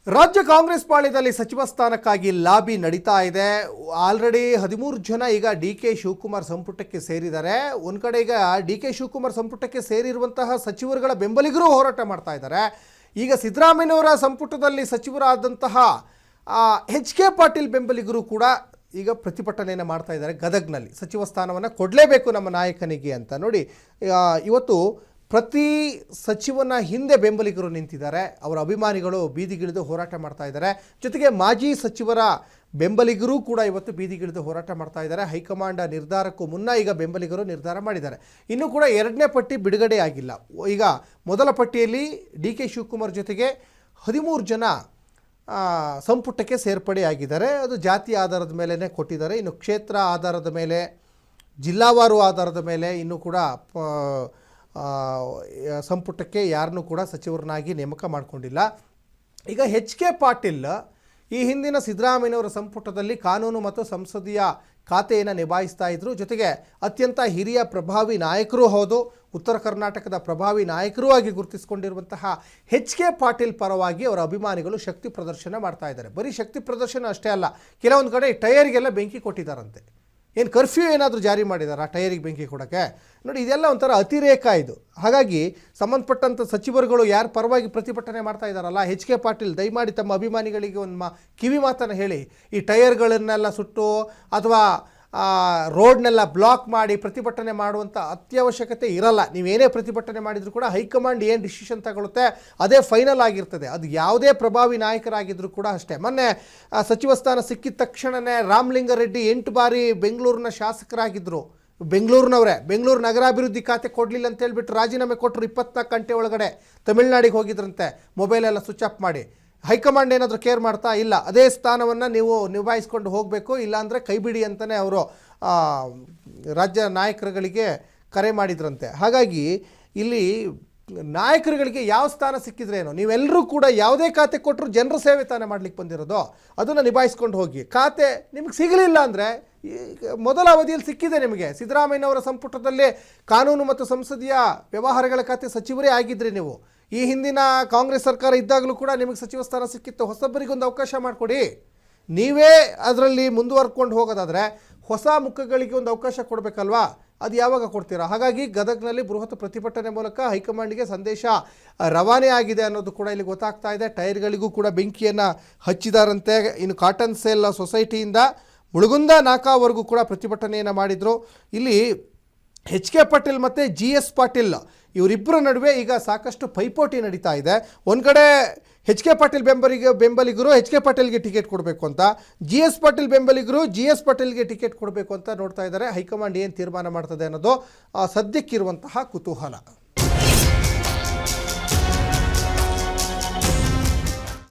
ರಾಜ್ಯ ಕಾಂಗ್ರೆಸ್ ಪಾಳ್ಯದಲ್ಲಿ ಸಚಿವ ಸ್ಥಾನಕ್ಕಾಗಿ ಲಾಬಿ ನಡೀತಾ ಇದೆ. ಆಲ್ರೆಡಿ 13 ಜನ ಈಗ ಡಿ.ಕೆ. ಶಿವಕುಮಾರ್ ಸಂಪುಟಕ್ಕೆ ಸೇರಿದ್ದಾರೆ. ಒಂದು ಕಡೆ ಈಗ ಡಿ.ಕೆ. ಶಿವಕುಮಾರ್ ಸಂಪುಟಕ್ಕೆ ಸೇರಿರುವಂತಹ ಸಚಿವರುಗಳ ಬೆಂಬಲಿಗರು ಹೋರಾಟ ಮಾಡ್ತಾ ಇದ್ದಾರೆ. ಈಗ ಸಿದ್ದರಾಮಯ್ಯನವರ ಸಂಪುಟದಲ್ಲಿ ಸಚಿವರಾದಂತಹ ಎಚ್.ಕೆ. ಪಾಟೀಲ್ ಬೆಂಬಲಿಗರು ಕೂಡ ಈಗ ಪ್ರತಿಭಟನೆಯನ್ನು ಮಾಡ್ತಾ ಇದ್ದಾರೆ. ಗದಗ್ನಲ್ಲಿ ಸಚಿವ ಸ್ಥಾನವನ್ನು ಕೊಡಲೇಬೇಕು ನಮ್ಮ ನಾಯಕನಿಗೆ ಅಂತ. ನೋಡಿ, ಇವತ್ತು ಪ್ರತಿ ಸಚಿವನ ಹಿಂದೆ ಬೆಂಬಲಿಗರು ನಿಂತಿದ್ದಾರೆ. ಅವರ ಅಭಿಮಾನಿಗಳು ಬೀದಿಗಿಳಿದು ಹೋರಾಟ ಮಾಡ್ತಾ ಇದ್ದಾರೆ. ಜೊತೆಗೆ ಮಾಜಿ ಸಚಿವರ ಬೆಂಬಲಿಗರು ಕೂಡ ಇವತ್ತು ಬೀದಿಗಿಳಿದು ಹೋರಾಟ ಮಾಡ್ತಾ ಇದ್ದಾರೆ. ಹೈಕಮಾಂಡ್ ನಿರ್ಧಾರಕ್ಕೂ ಮುನ್ನ ಈಗ ಬೆಂಬಲಿಗರು ನಿರ್ಧಾರ ಮಾಡಿದ್ದಾರೆ. ಇನ್ನೂ ಕೂಡ ಎರಡನೇ ಪಟ್ಟಿ ಬಿಡುಗಡೆ ಆಗಿಲ್ಲ. ಈಗ ಮೊದಲ ಪಟ್ಟಿಯಲ್ಲಿ ಡಿ.ಕೆ. ಶಿವಕುಮಾರ್ ಜೊತೆಗೆ 13 ಜನ ಸಂಪುಟಕ್ಕೆ ಸೇರ್ಪಡೆಯಾಗಿದ್ದಾರೆ. ಅದು ಜಾತಿ ಆಧಾರದ ಮೇಲೇ ಕೊಟ್ಟಿದ್ದಾರೆ. ಇನ್ನು ಕ್ಷೇತ್ರ ಆಧಾರದ ಮೇಲೆ, ಜಿಲ್ಲಾವಾರು ಆಧಾರದ ಮೇಲೆ ಇನ್ನೂ ಕೂಡ ಸಂಪುಟಕ್ಕೆ ಯಾರನ್ನೂ ಕೂಡ ಸಚಿವರನ್ನಾಗಿ ನೇಮಕ ಮಾಡಿಕೊಂಡಿಲ್ಲ. ಈಗ ಎಚ್.ಕೆ. ಪಾಟೀಲ್ ಈ ಹಿಂದಿನ ಸಿದ್ದರಾಮಯ್ಯನವರ ಸಂಪುಟದಲ್ಲಿ ಕಾನೂನು ಮತ್ತು ಸಂಸದೀಯ ಖಾತೆಯನ್ನು ನಿಭಾಯಿಸ್ತಾ ಇದ್ದರು. ಜೊತೆಗೆ ಅತ್ಯಂತ ಹಿರಿಯ ಪ್ರಭಾವಿ ನಾಯಕರೂ ಹೌದು. ಉತ್ತರ ಕರ್ನಾಟಕದ ಪ್ರಭಾವಿ ನಾಯಕರೂ ಆಗಿ ಗುರುತಿಸಿಕೊಂಡಿರುವಂತಹ ಎಚ್.ಕೆ. ಪಾಟೀಲ್ ಪರವಾಗಿ ಅವರ ಅಭಿಮಾನಿಗಳು ಶಕ್ತಿ ಪ್ರದರ್ಶನ ಮಾಡ್ತಾ ಇದ್ದಾರೆ. ಬರೀ ಶಕ್ತಿ ಪ್ರದರ್ಶನ ಅಷ್ಟೇ ಅಲ್ಲ, ಕೆಲವೊಂದು ಕಡೆ ಟೈರ್ಗೆಲ್ಲ ಬೆಂಕಿ ಕೊಟ್ಟಿದ್ದಾರಂತೆ. ಏನು ಕರ್ಫ್ಯೂ ಏನಾದರೂ ಜಾರಿ ಮಾಡಿದ್ದಾರೆ ಆ ಟೈರಿಗೆ ಬೆಂಕಿ ಕೊಡೋಕ್ಕೆ? ನೋಡಿ, ಇದೆಲ್ಲ ಒಂಥರ ಅತಿರೇಕ ಇದು. ಹಾಗಾಗಿ ಸಂಬಂಧಪಟ್ಟಂಥ ಸಚಿವರುಗಳು ಯಾರು ಪರವಾಗಿ ಪ್ರತಿಭಟನೆ ಮಾಡ್ತಾ ಇದ್ದಾರಲ್ಲ, ಎಚ್.ಕೆ. ಪಾಟೀಲ್ ದಯಮಾಡಿ ತಮ್ಮ ಅಭಿಮಾನಿಗಳಿಗೆ ಒಂದು ಕಿವಿ ಮಾತನ್ನು ಹೇಳಿ, ಈ ಟೈರ್ಗಳನ್ನೆಲ್ಲ ಸುಟ್ಟು ಅಥವಾ ರೋಡ್ನೆಲ್ಲ ಬ್ಲಾಕ್ ಮಾಡಿ ಪ್ರತಿಭಟನೆ ಮಾಡುವಂಥ ಅತ್ಯವಶ್ಯಕತೆ ಇರಲ್ಲ. ನೀವೇನೇ ಪ್ರತಿಭಟನೆ ಮಾಡಿದರೂ ಕೂಡ ಹೈಕಮಾಂಡ್ ಏನು ಡಿಸಿಷನ್ ತಗೊಳುತ್ತೆ ಅದೇ ಫೈನಲ್ ಆಗಿರ್ತದೆ. ಅದು ಯಾವುದೇ ಪ್ರಭಾವಿ ನಾಯಕರಾಗಿದ್ದರೂ ಕೂಡ ಅಷ್ಟೇ. ಮೊನ್ನೆ ಸಚಿವ ಸ್ಥಾನ ಸಿಕ್ಕಿದ ತಕ್ಷಣವೇ ರಾಮಲಿಂಗಾರೆಡ್ಡಿ 8 ಬಾರಿ ಬೆಂಗಳೂರಿನ ಶಾಸಕರಾಗಿದ್ದರು. ಬೆಂಗಳೂರಿನವರೇ, ಬೆಂಗಳೂರು ನಗರಾಭಿವೃದ್ಧಿ ಖಾತೆ ಕೊಡಲಿಲ್ಲ ಅಂತ ಹೇಳ್ಬಿಟ್ಟು ರಾಜೀನಾಮೆ ಕೊಟ್ಟರು. 24 ಗಂಟೆ ಒಳಗಡೆ ತಮಿಳ್ನಾಡಿಗೆ ಹೋಗಿದ್ರಂತೆ, ಮೊಬೈಲೆಲ್ಲ ಸ್ವಿಚ್ ಆಫ್ ಮಾಡಿ. ಹೈಕಮಾಂಡ್ ಏನಾದರೂ ಕೇರ್ ಮಾಡ್ತಾ ಇಲ್ಲ, ಅದೇ ಸ್ಥಾನವನ್ನು ನೀವು ನಿಭಾಯಿಸ್ಕೊಂಡು ಹೋಗಬೇಕು, ಇಲ್ಲಾಂದರೆ ಕೈಬಿಡಿ ಅಂತಲೇ ಅವರು ರಾಜ್ಯ ನಾಯಕರುಗಳಿಗೆ ಕರೆ ಮಾಡಿದ್ರಂತೆ. ಹಾಗಾಗಿ ಇಲ್ಲಿ ನಾಯಕರುಗಳಿಗೆ ಯಾವ ಸ್ಥಾನ ಸಿಕ್ಕಿದ್ರೆ ಏನೋ, ನೀವೆಲ್ಲರೂ ಕೂಡ ಯಾವುದೇ ಖಾತೆ ಕೊಟ್ಟರು ಜನರ ಸೇವೆ ತಾನೇ ಮಾಡಲಿಕ್ಕೆ ಬಂದಿರೋದು, ಅದನ್ನು ನಿಭಾಯಿಸ್ಕೊಂಡು ಹೋಗಿ. ಖಾತೆ ನಿಮಗೆ ಸಿಗಲಿಲ್ಲ ಅಂದರೆ ಮೊದಲ ಅವಧಿಯಲ್ಲಿ ಸಿಕ್ಕಿದೆ ನಿಮಗೆ. ಸಿದ್ದರಾಮಯ್ಯನವರ ಸಂಪುಟದಲ್ಲಿ ಕಾನೂನು ಮತ್ತು ಸಂಸದೀಯ ವ್ಯವಹಾರಗಳ ಖಾತೆ ಸಚಿವರೇ ಆಗಿದ್ರಿ ನೀವು. ಈ ಹಿಂದಿನ ಕಾಂಗ್ರೆಸ್ ಸರ್ಕಾರ ಇದ್ದಾಗಲೂ ಕೂಡ ನಿಮಗೆ ಸಚಿವ ಸ್ಥಾನ ಸಿಕ್ಕಿತ್ತು. ಹೊಸಬರಿಗೊಂದು ಅವಕಾಶ ಮಾಡಿಕೊಡಿ. ನೀವೇ ಅದರಲ್ಲಿ ಮುಂದುವರ್ಕೊಂಡು ಹೋಗೋದಾದರೆ ಹೊಸ ಮುಖಗಳಿಗೆ ಒಂದು ಅವಕಾಶ ಕೊಡಬೇಕಲ್ವಾ? ಅದು ಯಾವಾಗ ಕೊಡ್ತೀರಾ? ಹಾಗಾಗಿ ಗದಗ್ನಲ್ಲಿ ಬೃಹತ್ ಪ್ರತಿಭಟನೆ ಮೂಲಕ ಹೈಕಮಾಂಡ್ಗೆ ಸಂದೇಶ ರವಾನೆ ಆಗಿದೆ ಅನ್ನೋದು ಕೂಡ ಇಲ್ಲಿ ಗೊತ್ತಾಗ್ತಾ ಇದೆ. ಟೈರ್ಗಳಿಗೂ ಕೂಡ ಬೆಂಕಿಯನ್ನು ಹಚ್ಚಿದಾರಂತೆ. ಇನ್ನು ಕಾಟನ್ ಸೇಲ್ ಸೊಸೈಟಿಯಿಂದ ಮುಳುಗುಂದ ನಾಕಾವರೆಗೂ ಕೂಡ ಪ್ರತಿಭಟನೆಯನ್ನು ಮಾಡಿದರು. ಇಲ್ಲಿ ಎಚ್.ಕೆ. ಪಾಟೀಲ್ ಮತ್ತು ಜಿ.ಎಸ್. ಪಾಟೀಲ್ ಇವರಿಬ್ಬರ ನಡುವೆ ಈಗ ಸಾಕಷ್ಟು ಪೈಪೋಟಿ ನಡೀತಾ ಇದೆ. ಒಂದು ಕಡೆ ಎಚ್.ಕೆ. ಪಾಟೀಲ್ ಬೆಂಬಲಿಗರು ಎಚ್.ಕೆ. ಪಾಟೀಲ್ಗೆ ಟಿಕೆಟ್ ಕೊಡಬೇಕು ಅಂತ, ಜಿ.ಎಸ್. ಪಾಟೀಲ್ ಬೆಂಬಲಿಗರು ಜಿ.ಎಸ್. ಪಾಟೀಲ್ಗೆ ಟಿಕೆಟ್ ಕೊಡಬೇಕು ಅಂತ ನೋಡ್ತಾ ಇದ್ದಾರೆ. ಹೈಕಮಾಂಡ್ ಏನು ತೀರ್ಮಾನ ಮಾಡ್ತದೆ ಅನ್ನೋದು ಸದ್ಯಕ್ಕಿರುವಂತಹ ಕುತೂಹಲ.